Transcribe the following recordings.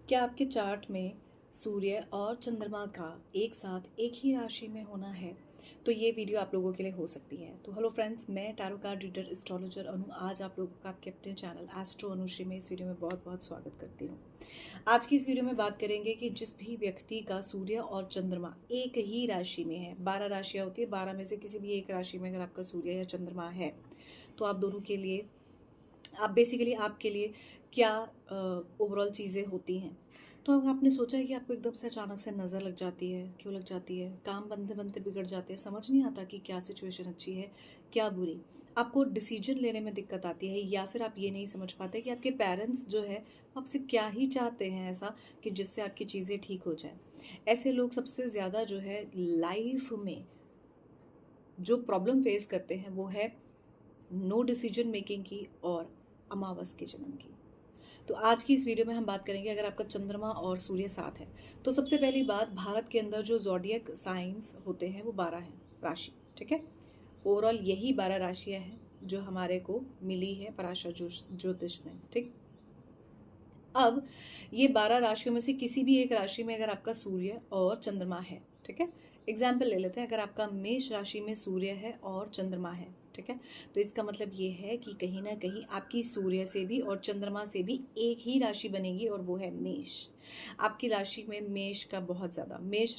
क्या आपके चार्ट में सूर्य और चंद्रमा का एक साथ एक ही राशि में होना है? तो ये वीडियो आप लोगों के लिए हो सकती है। तो हेलो फ्रेंड्स, मैं टैरो कार्ड रीडर एस्ट्रोलॉजर अनु आज आप लोगों का आपके अपने चैनल एस्ट्रो अनुश्री में इस वीडियो में बहुत बहुत स्वागत करती हूँ। आज की इस वीडियो में बात करेंगे कि जिस भी व्यक्ति का सूर्य और चंद्रमा एक ही राशि में है, 12 राशियाँ होती है, 12 में से किसी भी एक राशि में अगर आपका सूर्य या चंद्रमा है तो आप दोनों के लिए आपके लिए क्या ओवरऑल चीज़ें होती हैं। तो अब आपने सोचा है कि आपको एकदम से अचानक से नज़र लग जाती है, क्यों लग जाती है? काम बनते बनते बिगड़ जाते हैं, समझ नहीं आता कि क्या सिचुएशन अच्छी है, क्या बुरी। आपको डिसीजन लेने में दिक्कत आती है, या फिर आप ये नहीं समझ पाते कि आपके पेरेंट्स जो है आपसे क्या ही चाहते हैं ऐसा कि जिससे आपकी चीज़ें ठीक हो जाए। ऐसे लोग सबसे ज़्यादा जो है लाइफ में जो प्रॉब्लम फेस करते हैं वो है नो डिसीजन मेकिंग की और अमावस के जन्म की। तो आज की इस वीडियो में हम बात करेंगे अगर आपका चंद्रमा और सूर्य साथ है तो सबसे पहली बात, भारत के अंदर जो ज़ोडिएक साइंस होते हैं वो 12 हैं राशि, ठीक है। ओवरऑल यही 12 राशियां हैं जो हमारे को मिली है पराशर ज्योतिष में, ठीक। अब ये 12 राशियों में से किसी भी एक राशि में अगर आपका सूर्य और चंद्रमा है, ठीक है। एग्जाम्पल ले लेते हैं, अगर आपका मेष राशि में सूर्य है और चंद्रमा है, ठीक है, तो इसका मतलब ये है कि कहीं ना कहीं आपकी सूर्य से भी और चंद्रमा से भी एक ही राशि बनेगी और वो है मेष। आपकी राशि में मेष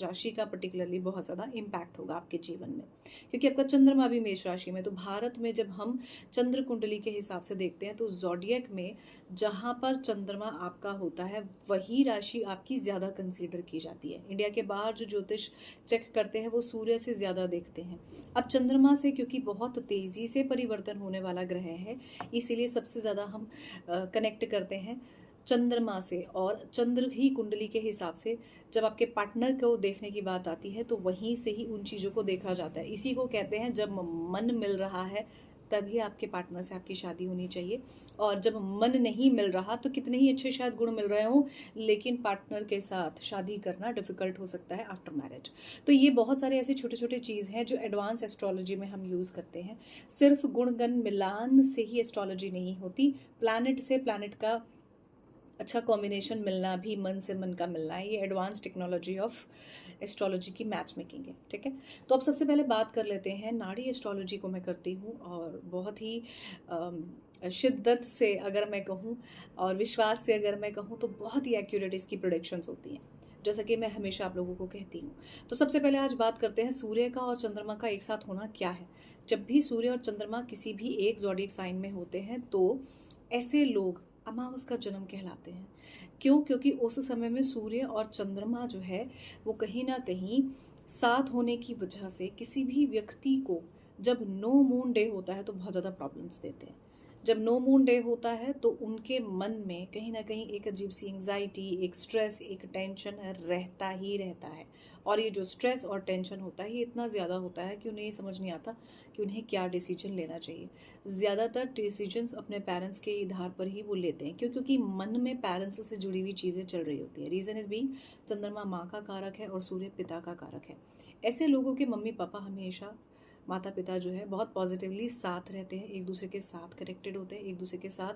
राशि का पर्टिकुलरली बहुत ज़्यादा इम्पैक्ट होगा आपके जीवन में, क्योंकि आपका चंद्रमा भी मेष राशि में। तो भारत में जब हम चंद्र कुंडली के हिसाब से देखते हैं तो ज़ोडिएक में जहाँ पर चंद्रमा आपका होता है वही राशि आपकी ज़्यादा कंसीडर की जाती है। इंडिया के बाहर जो ज्योतिष चेक करते हैं वो सूर्य से ज़्यादा देखते हैं। अब चंद्रमा से क्योंकि बहुत तेज़ी से परिवर्तन होने वाला ग्रह है, इसीलिए सबसे ज़्यादा हम कनेक्ट करते हैं चंद्रमा से। और चंद्र ही कुंडली के हिसाब से जब आपके पार्टनर को देखने की बात आती है तो वहीं से ही उन चीज़ों को देखा जाता है। इसी को कहते हैं जब मन मिल रहा है तभी आपके पार्टनर से आपकी शादी होनी चाहिए, और जब मन नहीं मिल रहा तो कितने ही अच्छे शायद गुण मिल रहे हों लेकिन पार्टनर के साथ शादी करना डिफ़िकल्ट हो सकता है आफ्टर मैरिज। तो ये बहुत सारे ऐसे छोटे छोटे चीज़ हैं जो एडवांस एस्ट्रोलॉजी में हम यूज़ करते हैं। सिर्फ गुणगण मिलान से ही एस्ट्रोलॉजी नहीं होती, प्लैनेट से प्लैनेट का अच्छा कॉम्बिनेशन मिलना भी मन से मन का मिलना है। ये एडवांस टेक्नोलॉजी ऑफ एस्ट्रोलॉजी की मैच मेकिंग है, ठीक है। तो अब सबसे पहले बात कर लेते हैं, नाड़ी एस्ट्रोलॉजी को मैं करती हूँ और बहुत ही शिद्दत से अगर मैं कहूँ और विश्वास से अगर मैं कहूँ तो बहुत ही एक्यूरेट इसकी प्रोडिक्शंस होती हैं, जैसा कि मैं हमेशा आप लोगों को कहती हूँ। तो सबसे पहले आज बात करते हैं सूर्य का और चंद्रमा का एक साथ होना क्या है। जब भी सूर्य और चंद्रमा किसी भी एक ज़ोडिएक साइन में होते हैं तो ऐसे लोग अमावस का जन्म कहलाते हैं। क्यों? क्योंकि उस समय में सूर्य और चंद्रमा जो है वो कहीं ना कहीं साथ होने की वजह से किसी भी व्यक्ति को जब नो मून डे होता है तो बहुत ज़्यादा प्रॉब्लम्स देते हैं। जब नो मून डे होता है तो उनके मन में कहीं ना कहीं एक अजीब सी एंग्जाइटी, एक स्ट्रेस, एक टेंशन रहता ही रहता है। और ये जो स्ट्रेस और टेंशन होता है ये इतना ज़्यादा होता है कि उन्हें ये समझ नहीं आता कि उन्हें क्या डिसीजन लेना चाहिए। ज़्यादातर डिसीजंस अपने पेरेंट्स के आधार पर ही वो लेते हैं। क्यों? क्योंकि मन में पेरेंट्स से जुड़ी हुई चीज़ें चल रही होती है। रीज़न इज़ बीइंग चंद्रमा माँ का कारक है और सूर्य पिता का कारक है। ऐसे लोगों के मम्मी पापा हमेशा, माता पिता जो है बहुत पॉजिटिवली साथ रहते हैं, एक दूसरे के साथ कनेक्टेड होते हैं, एक दूसरे के साथ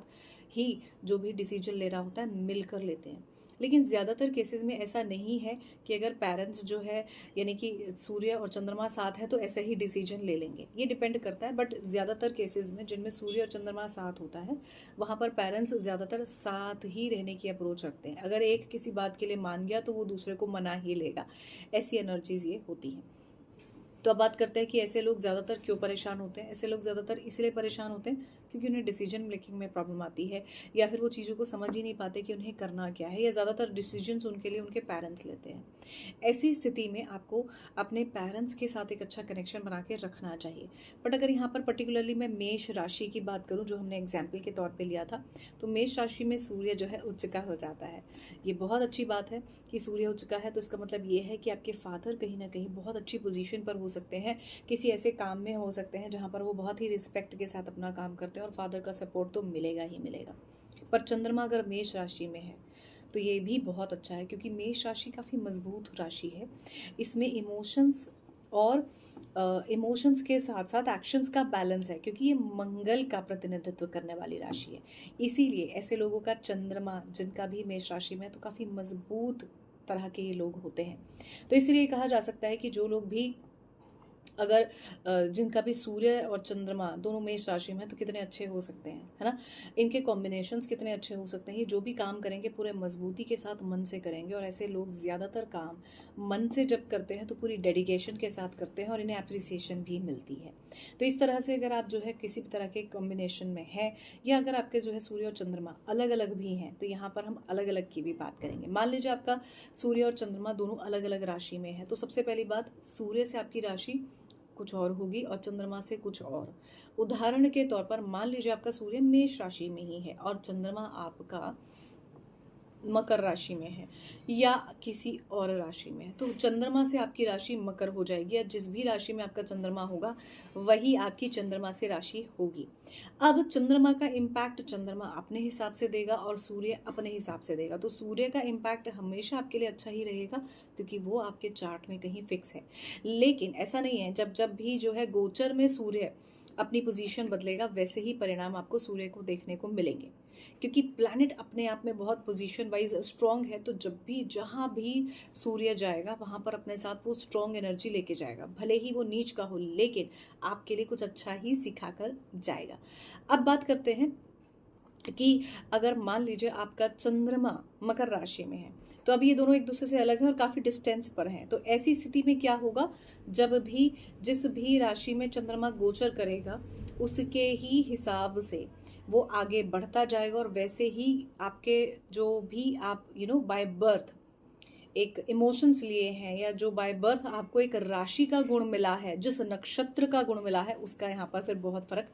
ही जो भी डिसीजन लेना होता है मिलकर लेते हैं। लेकिन ज़्यादातर केसेस में ऐसा नहीं है कि अगर पेरेंट्स जो है यानी कि सूर्य और चंद्रमा साथ है तो ऐसे ही डिसीजन ले लेंगे। ये डिपेंड करता है, बट ज़्यादातर केसेस में जिनमें सूर्य और चंद्रमा साथ होता है वहाँ पर पेरेंट्स ज़्यादातर साथ ही रहने की अप्रोच रखते हैं। अगर एक किसी बात के लिए मान गया तो वो दूसरे को मना ही लेगा, ऐसी एनर्जीज ये होती हैं। तो अब बात करते हैं कि ऐसे लोग ज़्यादातर क्यों परेशान होते हैं। ऐसे लोग ज़्यादातर इसलिए परेशान होते हैं क्योंकि उन्हें डिसीजन मेकिंग में प्रॉब्लम आती है, या फिर वो चीज़ों को समझ ही नहीं पाते कि उन्हें करना क्या है, या ज़्यादातर डिसीजंस उनके लिए उनके पेरेंट्स लेते हैं। ऐसी स्थिति में आपको अपने पेरेंट्स के साथ एक अच्छा कनेक्शन बना के रखना चाहिए। बट अगर यहाँ पर पर्टिकुलरली मैं मेष राशि की बात करूँ जो हमने एग्जाम्पल के तौर पर लिया था, तो मेष राशि में सूर्य जो है उच्च का हो जाता है। ये बहुत अच्छी बात है कि सूर्य उच्च का है, तो इसका मतलब ये है कि आपके फादर कहीं ना कहीं बहुत अच्छी पोजीशन पर हो सकते हैं, किसी ऐसे काम में हो सकते हैं जहाँ पर वो बहुत ही रिस्पेक्ट के साथ अपना काम करते हैं और फादर का सपोर्ट तो मिलेगा ही मिलेगा। पर चंद्रमा अगर मेष राशि में है तो ये भी बहुत अच्छा है, क्योंकि मेष राशि काफ़ी मजबूत राशि है। इसमें इमोशंस और इमोशंस के साथ साथ एक्शंस का बैलेंस है, क्योंकि ये मंगल का प्रतिनिधित्व करने वाली राशि है। इसीलिए ऐसे लोगों का चंद्रमा जिनका भी मेष राशि में है तो काफ़ी मजबूत तरह के ये लोग होते हैं। तो इसीलिए कहा जा सकता है कि जो लोग भी अगर जिनका भी सूर्य और चंद्रमा दोनों मेष राशि में है तो कितने अच्छे हो सकते हैं, है ना। इनके कॉम्बिनेशंस कितने अच्छे हो सकते हैं। ये जो भी काम करेंगे पूरे मजबूती के साथ मन से करेंगे, और ऐसे लोग ज़्यादातर काम मन से जब करते हैं तो पूरी डेडिकेशन के साथ करते हैं और इन्हें अप्रिसिएशन भी मिलती है। तो इस तरह से अगर आप जो है किसी भी तरह के कॉम्बिनेशन में है, या अगर आपके जो है सूर्य और चंद्रमा अलग अलग भी हैं, तो यहाँ पर हम अलग अलग की भी बात करेंगे। मान लीजिए आपका सूर्य और चंद्रमा दोनों अलग अलग राशि में है, तो सबसे पहली बात, सूर्य से आपकी राशि कुछ और होगी और चंद्रमा से कुछ और। उदाहरण के तौर पर मान लीजिए आपका सूर्य मेष राशि में ही है और चंद्रमा आपका मकर राशि में है या किसी और राशि में है, तो चंद्रमा से आपकी राशि मकर हो जाएगी, या जिस भी राशि में आपका चंद्रमा होगा वही आपकी चंद्रमा से राशि होगी। अब चंद्रमा का इम्पैक्ट चंद्रमा अपने हिसाब से देगा और सूर्य अपने हिसाब से देगा। तो सूर्य का इम्पैक्ट हमेशा आपके लिए अच्छा ही रहेगा, क्योंकि वो आपके चार्ट में कहीं फिक्स है। लेकिन ऐसा नहीं है, जब जब भी जो है गोचर में सूर्य अपनी पोजीशन बदलेगा, वैसे ही परिणाम आपको सूर्य को देखने को मिलेंगे, क्योंकि प्लैनेट अपने आप में बहुत पोजीशन वाइज स्ट्रांग है। तो जब भी जहाँ भी सूर्य जाएगा वहाँ पर अपने साथ वो स्ट्रांग एनर्जी लेके जाएगा, भले ही वो नीच का हो, लेकिन आपके लिए कुछ अच्छा ही सिखा कर जाएगा। अब बात करते हैं कि अगर मान लीजिए आपका चंद्रमा मकर राशि में है, तो अब ये दोनों एक दूसरे से अलग हैं और काफ़ी डिस्टेंस पर हैं। तो ऐसी स्थिति में क्या होगा, जब भी जिस भी राशि में चंद्रमा गोचर करेगा उसके ही हिसाब से वो आगे बढ़ता जाएगा, और वैसे ही आपके जो भी आप बाय बर्थ एक इमोशंस लिए हैं, या जो बाय बर्थ आपको एक राशि का गुण मिला है, जिस नक्षत्र का गुण मिला है, उसका यहाँ पर फिर बहुत फर्क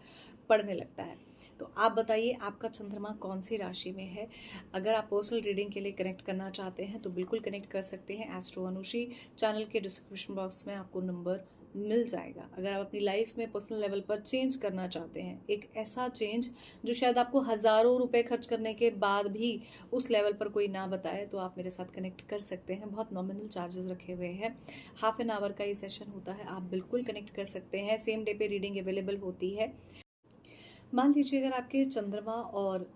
पड़ने लगता है। तो आप बताइए आपका चंद्रमा कौन सी राशि में है। अगर आप पर्सनल रीडिंग के लिए कनेक्ट करना चाहते हैं तो बिल्कुल कनेक्ट कर सकते हैं। एस्ट्रो अनुश्री चैनल के डिस्क्रिप्शन बॉक्स में आपको नंबर मिल जाएगा। अगर आप अपनी लाइफ में पर्सनल लेवल पर चेंज करना चाहते हैं, एक ऐसा चेंज जो शायद आपको हज़ारों रुपए खर्च करने के बाद भी उस लेवल पर कोई ना बताए, तो आप मेरे साथ कनेक्ट कर सकते हैं। बहुत नॉमिनल चार्जेस रखे हुए हैं, हाफ एन आवर का ये सेशन होता है। आप बिल्कुल कनेक्ट कर सकते हैं। सेम डे पे रीडिंग अवेलेबल होती है। मान लीजिए अगर आपके चंद्रमा और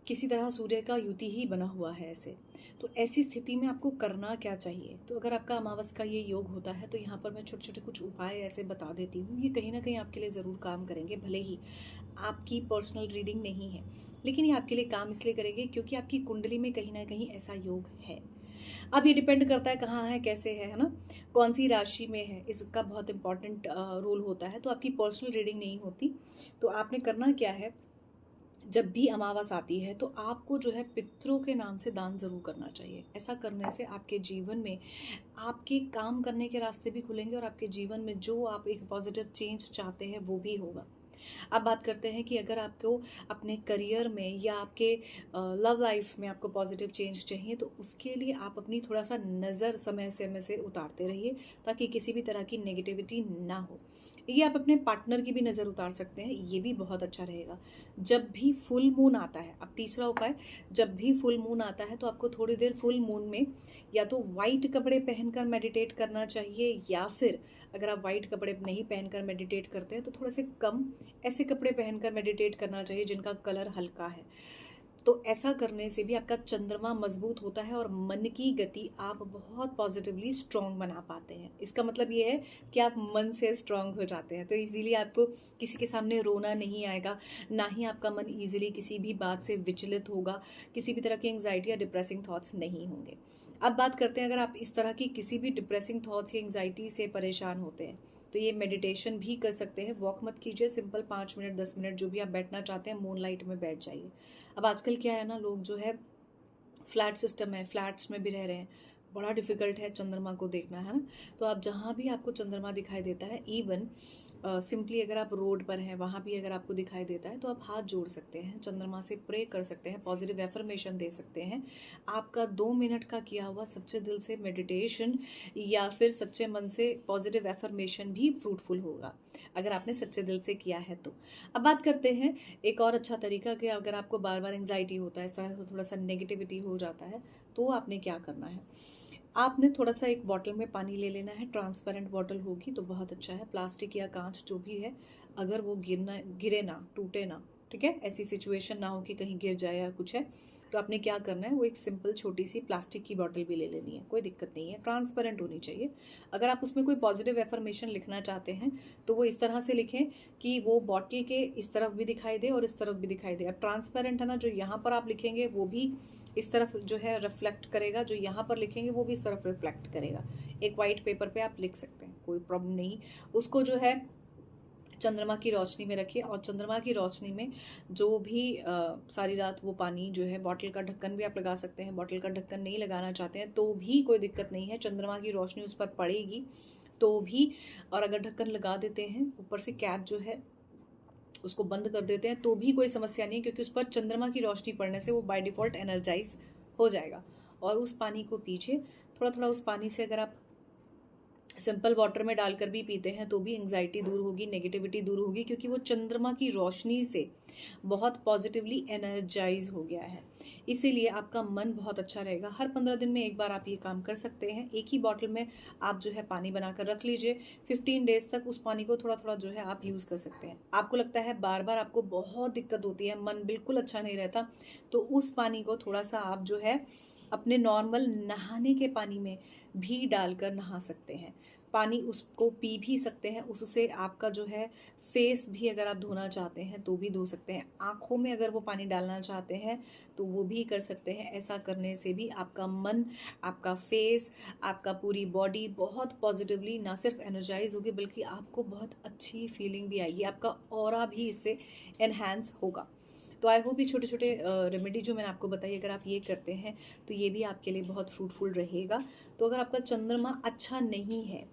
किसी तरह सूर्य का युति ही बना हुआ है ऐसे, तो ऐसी स्थिति में आपको करना क्या चाहिए। तो अगर आपका अमावस का ये योग होता है तो यहाँ पर मैं छोटे छोटे कुछ उपाय ऐसे बता देती हूँ। ये कहीं ना कहीं आपके लिए ज़रूर काम करेंगे, भले ही आपकी पर्सनल रीडिंग नहीं है, लेकिन ये आपके लिए काम इसलिए करेंगे क्योंकि आपकी कुंडली में कहीं ना कहीं ऐसा योग है। अब ये डिपेंड करता है कहाँ है, कैसे है ना, कौन सी राशि में है, इसका बहुत इंपॉर्टेंट रोल होता है। तो आपकी पर्सनल रीडिंग नहीं होती। तो आपने करना क्या है, जब भी अमावस आती है तो आपको जो है पितरों के नाम से दान ज़रूर करना चाहिए। ऐसा करने से आपके जीवन में आपके काम करने के रास्ते भी खुलेंगे, और आपके जीवन में जो आप एक पॉजिटिव चेंज चाहते हैं वो भी होगा। अब बात करते हैं कि अगर आपको अपने करियर में या आपके लव लाइफ में आपको पॉजिटिव चेंज चाहिए, तो उसके लिए आप अपनी थोड़ा सा नज़र समय समय से उतारते रहिए, ताकि किसी भी तरह की नेगेटिविटी ना हो। ये आप अपने पार्टनर की भी नज़र उतार सकते हैं, ये भी बहुत अच्छा रहेगा। जब भी फुल मून आता है, अब तीसरा उपाय, जब भी फुल मून आता है तो आपको थोड़ी देर फुल मून में या तो वाइट कपड़े पहनकर मेडिटेट करना चाहिए, या फिर अगर आप वाइट कपड़े नहीं पहनकर मेडिटेट करते हैं तो थोड़े से कम ऐसे कपड़े पहनकर मेडिटेट करना चाहिए जिनका कलर हल्का है। तो ऐसा करने से भी आपका चंद्रमा मजबूत होता है और मन की गति आप बहुत पॉजिटिवली स्ट्रांग बना पाते हैं। इसका मतलब ये है कि आप मन से स्ट्रांग हो जाते हैं, तो इजीली आपको किसी के सामने रोना नहीं आएगा, ना ही आपका मन इजीली किसी भी बात से विचलित होगा, किसी भी तरह की एंग्जाइटी या डिप्रेसिंग थॉट्स नहीं होंगे। अब बात करते हैं, अगर आप इस तरह की किसी भी डिप्रेसिंग थॉट्स या एंग्जाइटी से परेशान होते हैं तो ये मेडिटेशन भी कर सकते हैं। वॉक मत कीजिए, सिंपल 5 मिनट 10 मिनट जो भी आप बैठना चाहते हैं, मून लाइट में बैठ जाइए। अब आजकल क्या है ना, लोग जो है फ्लैट सिस्टम है, फ्लैट्स में भी रह रहे हैं, बड़ा डिफिकल्ट है चंद्रमा को देखना, है ना। तो आप जहाँ भी आपको चंद्रमा दिखाई देता है, इवन सिंपली अगर आप रोड पर हैं वहाँ भी अगर आपको दिखाई देता है तो आप हाथ जोड़ सकते हैं, चंद्रमा से प्रे कर सकते हैं, पॉजिटिव एफर्मेशन दे सकते हैं। आपका 2 मिनट का किया हुआ सच्चे दिल से मेडिटेशन या फिर सच्चे मन से पॉजिटिव एफर्मेशन भी फ्रूटफुल होगा, अगर आपने सच्चे दिल से किया है तो। अब बात करते हैं एक और अच्छा तरीका कि अगर आपको बार बार एंग्जाइटी होता है, इस तरह से थोड़ा सा नेगेटिविटी हो जाता है, तो आपने क्या करना है। आपने थोड़ा सा एक बॉटल में पानी ले लेना है, ट्रांसपेरेंट बॉटल होगी तो बहुत अच्छा है, प्लास्टिक या कांच जो भी है, अगर वो गिरे ना, टूटे ना, ठीक है, ऐसी सिचुएशन ना हो कि कहीं गिर जाए या कुछ है, तो आपने क्या करना है, वो एक सिंपल छोटी सी प्लास्टिक की बॉटल भी ले लेनी है, कोई दिक्कत नहीं है, ट्रांसपेरेंट होनी चाहिए। अगर आप उसमें कोई पॉजिटिव एफर्मेशन लिखना चाहते हैं तो वो इस तरह से लिखें कि वो बॉटल के इस तरफ भी दिखाई दे और इस तरफ भी दिखाई दे। अब ट्रांसपेरेंट है ना, जो यहाँ पर आप लिखेंगे वो भी इस तरफ जो है रिफ्लेक्ट करेगा, जो यहाँ पर लिखेंगे वो भी इस तरफ रिफ्लेक्ट करेगा। एक वाइट पेपर पे आप लिख सकते हैं, कोई प्रॉब्लम नहीं। उसको जो है चंद्रमा की रोशनी में रखिए, और चंद्रमा की रोशनी में जो भी सारी रात वो पानी जो है, बॉटल का ढक्कन भी आप लगा सकते हैं, बॉटल का ढक्कन नहीं लगाना चाहते हैं तो भी कोई दिक्कत नहीं है, चंद्रमा की रोशनी उस पर पड़ेगी तो भी। और अगर ढक्कन लगा देते हैं, ऊपर से कैप जो है उसको बंद कर देते हैं तो भी कोई समस्या नहीं, क्योंकि उस पर चंद्रमा की रोशनी पड़ने से वो बाय डिफ़ॉल्ट एनर्जाइज हो जाएगा। और उस पानी को पीजिए, थोड़ा थोड़ा उस पानी से अगर आप सिंपल वाटर में डालकर भी पीते हैं तो भी एंग्जाइटी दूर होगी, नेगेटिविटी दूर होगी, क्योंकि वो चंद्रमा की रोशनी से बहुत पॉजिटिवली एनर्जाइज हो गया है। इसीलिए आपका मन बहुत अच्छा रहेगा। हर 15 दिन में एक बार आप ये काम कर सकते हैं। एक ही बॉटल में आप जो है पानी बनाकर रख लीजिए, 15 डेज तक उस पानी को थोड़ा थोड़ा जो है आप यूज़ कर सकते हैं। आपको लगता है बार बार आपको बहुत दिक्कत होती है, मन बिल्कुल अच्छा नहीं रहता, तो उस पानी को थोड़ा सा आप जो है अपने नॉर्मल नहाने के पानी में भी डालकर नहा सकते हैं। पानी उसको पी भी सकते हैं, उससे आपका जो है फेस भी अगर आप धोना चाहते हैं तो भी धो सकते हैं। आँखों में अगर वो पानी डालना चाहते हैं तो वो भी कर सकते हैं। ऐसा करने से भी आपका मन, आपका फेस, आपका पूरी बॉडी बहुत पॉजिटिवली ना सिर्फ एनर्जाइज होगी, बल्कि आपको बहुत अच्छी फीलिंग भी आएगी, आपका ऑरा भी इससे एनहांस होगा। तो आई होप ये छोटे छोटे रेमेडी जो मैंने आपको बताई, अगर आप ये करते हैं तो ये भी आपके लिए बहुत फ्रूटफुल रहेगा। तो अगर आपका चंद्रमा अच्छा नहीं है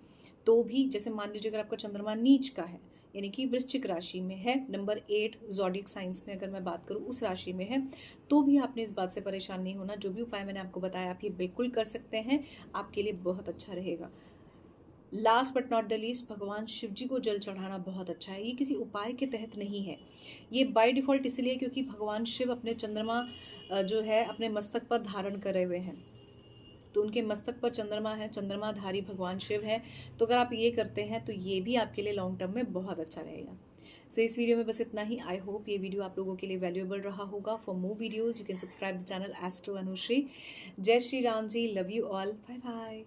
तो भी, जैसे मान लीजिए अगर आपका चंद्रमा नीच का है, यानी कि वृश्चिक राशि में है, नंबर 8 ज़ोडिएक साइंस में अगर मैं बात करूँ उस राशि में है, तो भी आपने इस बात से परेशान नहीं होना। जो भी उपाय मैंने आपको बताया आप ये बिल्कुल कर सकते हैं, आपके लिए बहुत अच्छा रहेगा। Last but not the least, भगवान शिव जी को जल चढ़ाना बहुत अच्छा है। ये किसी उपाय के तहत नहीं है, ये बाय डिफ़ॉल्ट इसलिए क्योंकि भगवान शिव अपने चंद्रमा जो है अपने मस्तक पर धारण करे हुए हैं, तो उनके मस्तक पर चंद्रमा है, चंद्रमाधारी भगवान शिव है। तो अगर आप ये करते हैं तो ये भी आपके लिए लॉन्ग टर्म में बहुत अच्छा रहेगा। सो इस वीडियो में बस इतना ही। आई होप ये वीडियो आप लोगों के लिए वैल्यूएबल रहा होगा। For more videos you can subscribe the channel Astro Anushree. जय Shri Ram ji, love you all, bye bye.